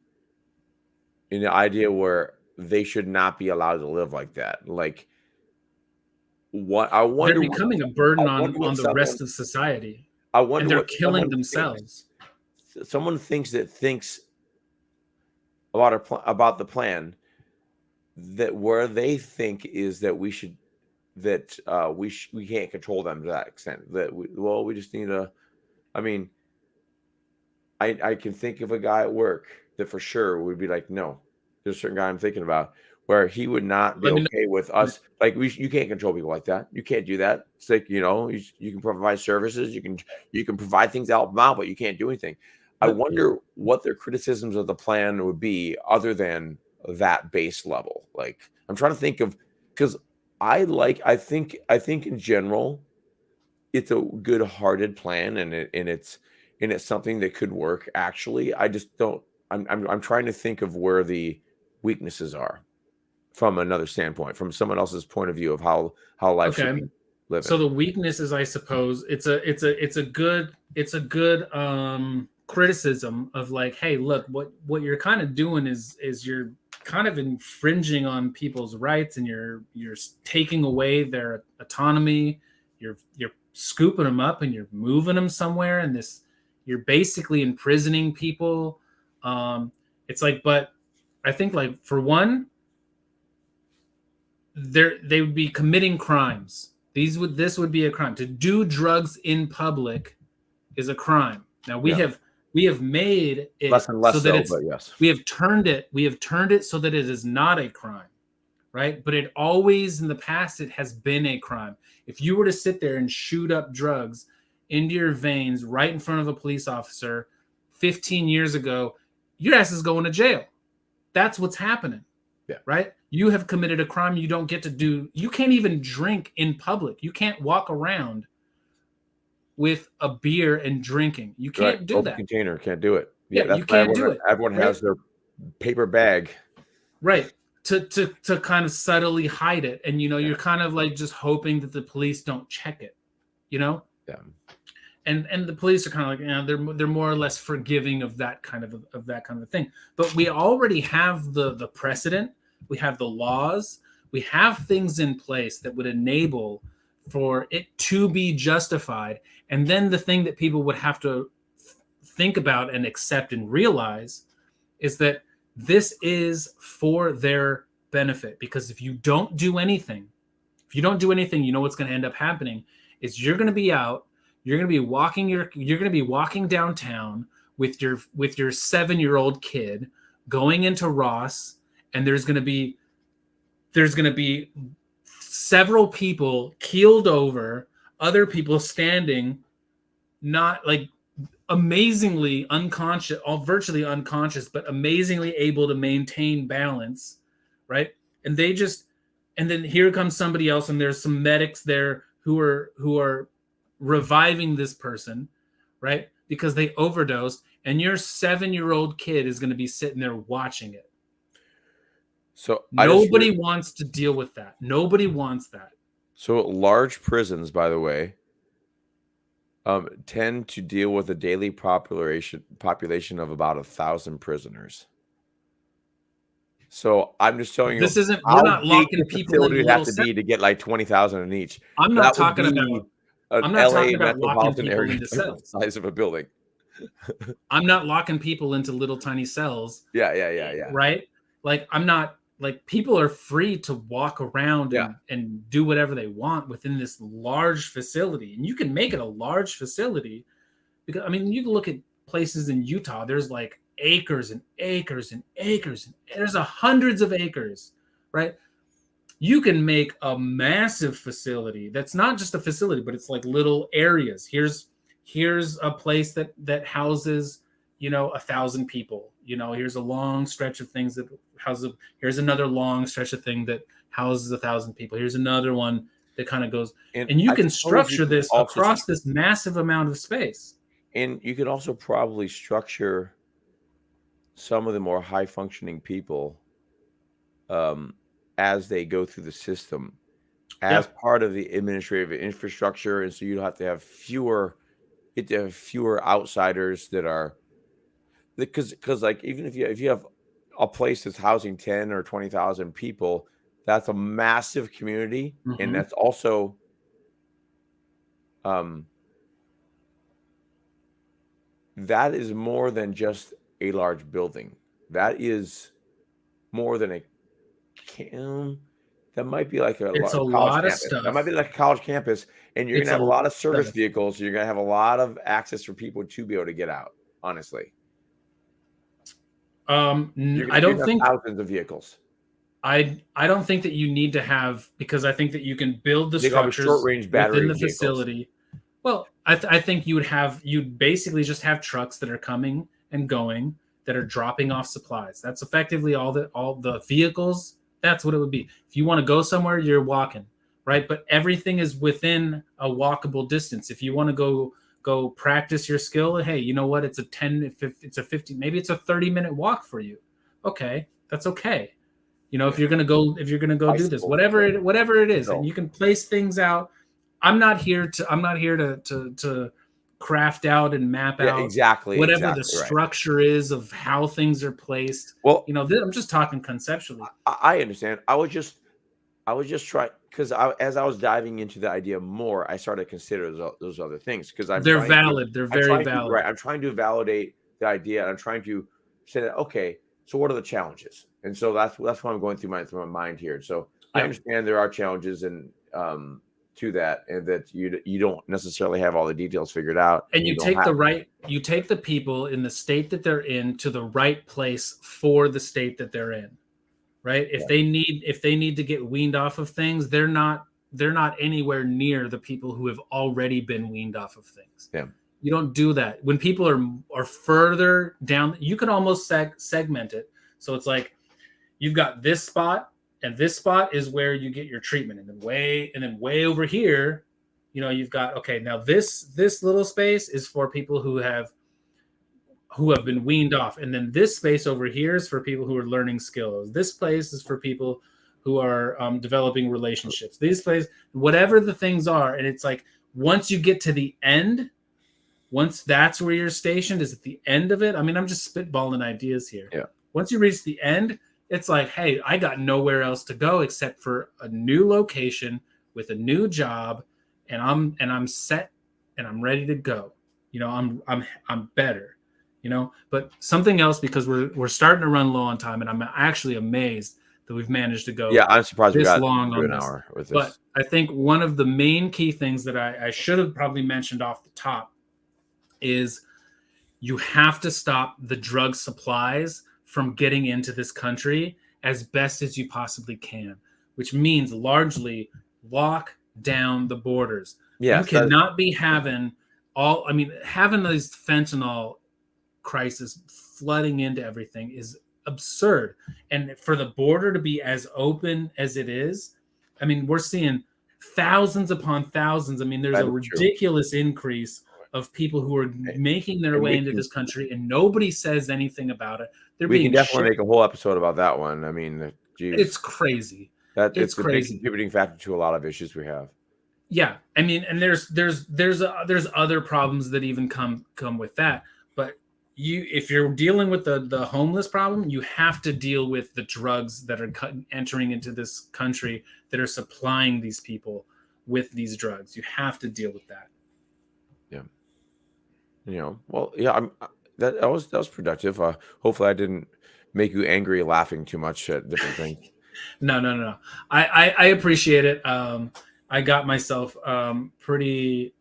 the idea where they should not be allowed to live like that. Like, what I They're wonder what becoming a burden I wonder what on the someone rest of society, I and wonder they're what killing themselves. someone thinks about the plan, that where they think is that we should that we can't control them to that extent, that we just need to. I mean, I can think of a guy at work that for sure would be like, no, there's a certain guy I'm thinking about where he would not be Let me okay with know. us. Like, you can't control people like that. You can't do that. It's like, you can provide services, you can provide things out, but you can't do anything. I wonder what their criticisms of the plan would be other than that base level. Like, I'm trying to think of, because I think in general it's a good-hearted plan, and it's something that could work. Actually, I just don't. I'm trying to think of where the weaknesses are from another standpoint, from someone else's point of view of how life should be living. So the weakness is, I suppose, it's a good criticism of, like, hey, look, what you're kind of doing is you're kind of infringing on people's rights, and you're taking away their autonomy. You're scooping them up and you're moving them somewhere, and you're basically imprisoning people. It's like, but I think, like, for one, they would be committing crimes This would be a crime. To do drugs in public is a crime. Now Yeah. we have made Less it and so less that so, it's but yes. we have turned it so that it is not a crime, right? But it always in the past it has been a crime. If you were to sit there and shoot up drugs into your veins right in front of a police officer 15 years ago, your ass is going to jail. That's what's happening. Yeah. Right? You have committed a crime you don't get to do. You can't even drink in public. You can't walk around with a beer and drinking. You Right. can't do Open that. container, can't do it. Yeah, Yeah, you that's why can't do it. everyone Right? has their paper bag. Right. To kind of subtly hide it. And Yeah. you're kind of like just hoping that the police don't check it. Yeah. And the police are kind of like, they're more or less forgiving of that kind of thing. But we already have the precedent, we have the laws, we have things in place that would enable for it to be justified. And then the thing that people would have to think about and accept and realize is that this is for their benefit. Because if you don't do anything, you know what's going to end up happening is you're going to be out, you're going to be walking downtown with your 7-year-old kid going into Ross, and there's going to be several people keeled over, other people standing, not like amazingly unconscious, all virtually unconscious, but amazingly able to maintain balance, right? And then here comes somebody else, and there's some medics there who are reviving this person, right? Because they overdosed, and your 7-year-old kid is going to be sitting there watching it. So nobody wants to deal with that. Nobody wants that. So large prisons, by the way, tend to deal with a daily population of about 1,000 prisoners. So I'm just telling you, we're not locking people in would have to be to get like 20,000 in each. I'm not talking about an LA metropolitan area size of a building. I'm not locking people into little tiny cells. Yeah. Right? Like I'm not like people are free to walk around and do whatever they want within this large facility. And you can make it a large facility because I mean you can look at places in Utah, there's like acres and acres and acres and there's hundreds of acres, right? You can make a massive facility that's not just a facility, but it's like little areas. Here's a place that houses 1,000 people. Here's a long stretch of things that houses. Here's another long stretch of thing that houses 1,000 people. Here's another one that kind of goes, and you can structure this across this massive amount of space. And you can also probably structure some of the more high functioning people as they go through the system as part of the administrative infrastructure. And so you have to have fewer outsiders that are, because like even if you have a place that's housing 10 or 20,000 people, that's a massive community. Mm-hmm. And that's also that is more than just a large building. That is more than that might be like a lot of stuff. That might be like a college campus, and you're gonna have a lot of service vehicles. So you're gonna have a lot of access for people to be able to get out. Honestly, I don't think thousands of vehicles. I don't think that you need to have, because I think that you can build the structures short-range battery within the facility. Well, I think you'd basically just have trucks that are coming and going that are dropping off supplies. That's effectively all the vehicles. That's what it would be. If you want to go somewhere, you're walking, right? But everything is within a walkable distance. If you want to go practice your skill, hey, you know what? It's a 10, it's a 50, maybe it's a 30-minute walk for you. Okay, that's okay. If you're gonna go do this, whatever it is, and you can place things out. I'm not here to craft out and map out whatever the structure is of how things are placed. Well, I'm just talking conceptually. I understand. I was just trying, because as I was diving into the idea more, I started to consider those other things, because they're valid. They're very valid. Right. I'm trying to validate the idea, and I'm trying to say that, okay, so what are the challenges? And so that's what I'm going through my mind here. So I understand there are challenges, and to that, and that you don't necessarily have all the details figured out, And you you don't take have. the people in the state that they're in to the right place for the state that they're in, right? If they need to get weaned off of things, they're not anywhere near the people who have already been weaned off of things. Yeah. You don't do that. When people are further down, you can almost segment it. So it's like you've got this spot, and this spot is where you get your treatment, and then way over here, you've got, okay, now this little space is for people who have been weaned off, and then this space over here is for people who are learning skills. This place is for people who are developing relationships. These places, whatever the things are, and it's like once you get to the end. Once that's where you're stationed, is at the end of it. I mean, I'm just spitballing ideas here. Yeah. Once you reach the end, it's like, hey, I got nowhere else to go except for a new location with a new job, and I'm set and I'm ready to go. I'm better. But something else, because we're starting to run low on time, and I'm actually amazed that we've managed to go. Yeah, I'm surprised we this got long through on an this. hour with this. But I think one of the main key things that I should have probably mentioned off the top is you have to stop the drug supplies from getting into this country as best as you possibly can, which means largely lock down the borders. Yes, you cannot be having having these fentanyl crisis flooding into everything is absurd. And for the border to be as open as it is, I mean, we're seeing thousands upon thousands. I mean, there's a ridiculous increase of people who are making their way into this country, and nobody says anything about it. We can definitely make a whole episode about that one. I mean, geez, it's crazy. It's a big contributing factor to a lot of issues we have. Yeah, I mean, and there's other problems that even come with that. But if you're dealing with the homeless problem, you have to deal with the drugs that are entering into this country that are supplying these people with these drugs. You have to deal with that. Yeah. Well, yeah, that was productive. Hopefully I didn't make you angry laughing too much at different things. No. I appreciate it. I got myself pretty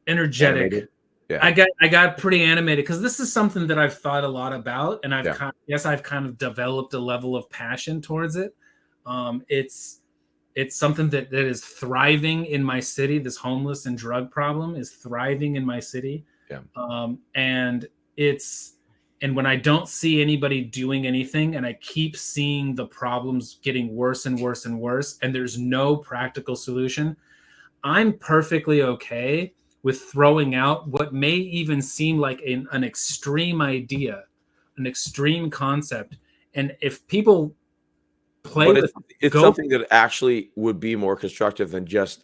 energetic. Animated. Yeah. I got pretty animated because this is something that I've thought a lot about, and I've kind of developed a level of passion towards it. It's something that is thriving in my city. This homeless and drug problem is thriving in my city. Yeah. And when I don't see anybody doing anything, and I keep seeing the problems getting worse and worse and worse, and there's no practical solution, I'm perfectly okay with throwing out what may even seem like an extreme idea, an extreme concept. And if people it's something that actually would be more constructive than just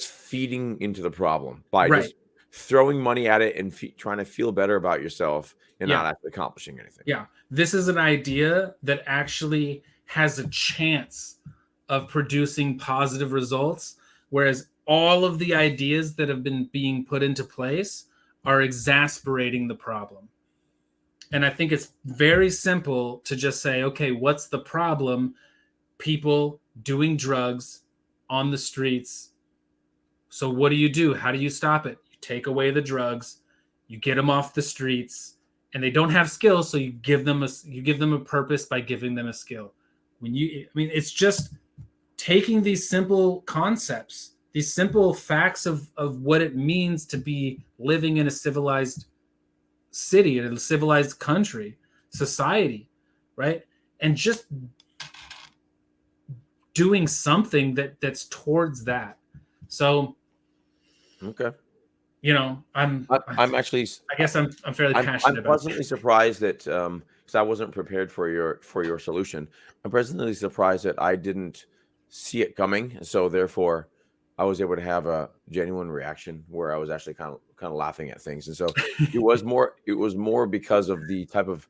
feeding into the problem by just throwing money at it and trying to feel better about yourself and not actually accomplishing anything. Yeah, this is an idea that actually has a chance of producing positive results, whereas all of the ideas that have been being put into place are exasperating the problem. And I think it's very simple to just say, okay, what's the problem? People doing drugs on the streets. So what do? How do you stop it? You take away the drugs, you get them off the streets, and they don't have skills, so you give them a purpose by giving them a skill. It's just taking these simple concepts, these simple facts of what it means to be living in a civilized city, in a civilized country, society, right? And just doing something that's towards that. So, okay. I'm actually, I guess I'm fairly passionate about it. I'm pleasantly surprised that because I wasn't prepared for your solution. I'm pleasantly surprised that I didn't see it coming, so therefore I was able to have a genuine reaction where I was actually kind of laughing at things. And so it was more because of the type of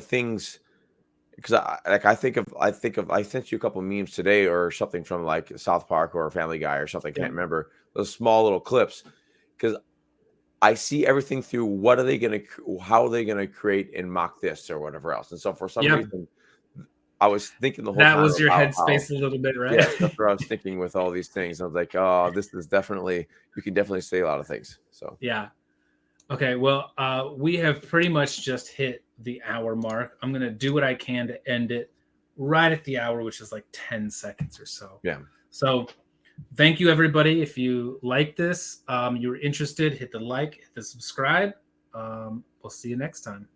things, because I sent you a couple of memes today or something from like South Park or Family Guy or something. Can't remember, those small little clips, because I see everything through how are they going to create and mock this or whatever else. And so for some reason, I was thinking the whole That time was your about how, headspace a little bit, right? yes, that's what I was thinking with all these things. I was like, oh, this is definitely, you can definitely say a lot of things. So Yeah. Okay. Well, we have pretty much just hit the hour mark. I'm going to do what I can to end it right at the hour, which is like 10 seconds or so. yeah. So thank you, everybody. If you like this, you're interested, hit the like, hit the subscribe. We'll see you next time.